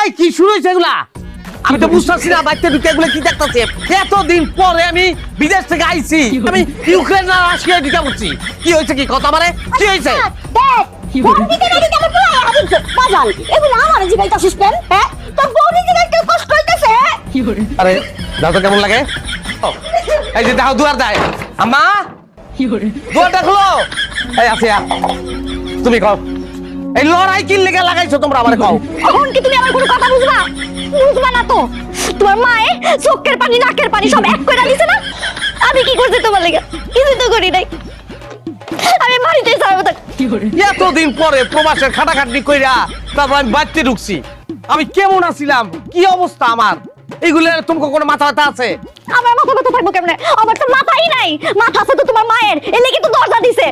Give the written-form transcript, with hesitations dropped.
এই কি শুরু হয়েছে এগুলা? আমি তো বুঝতেছি না বাচ্চা ঢুকে এগুলো কি দেখতেছি। এতদিন পরে আমি বিদেশ থেকে আইছি, আমি ইউক্রেন আর রাশিয়া ঢুকে পড়ছি। কি হয়েছে কি কথা মানে কি হয়েছে? আরে দাও তো কেমন লাগে? এই যে দাও দুয়ার দেয় আম্মা, দুয়ারটা খুলো। এই আসিয়া তুমি কও এই লড়াই কি লেগে লাগাইছো তোমরা আমারে কও। এখন কি তুমি আমার কোনো কথা বুঝবা? বুঝবা না তো। তোমার মায়ে চোখের পানি নাকের পানি সব এক করে দিছে না। আমি কি করতে তোমার লাগা? কিছু তো করি নাই। আমি বাড়িতে যাবো তো। এতদিন পরে প্রবাসের খাটাখাটনি কইরা তারপর আমি বাড়িতে ঢুকছি। আমি কেমন আছিলাম, কি অবস্থা আমার, এইগুলো তোমাকে কোনো মাথা ব্যথা আছে? আমার মাথা ব্যথা থাকবো কেমনে? আমার তো মাথাই নাই। মাথা আছে তো তোমার মায়ের, এর লাগি তো দরজা দিছে।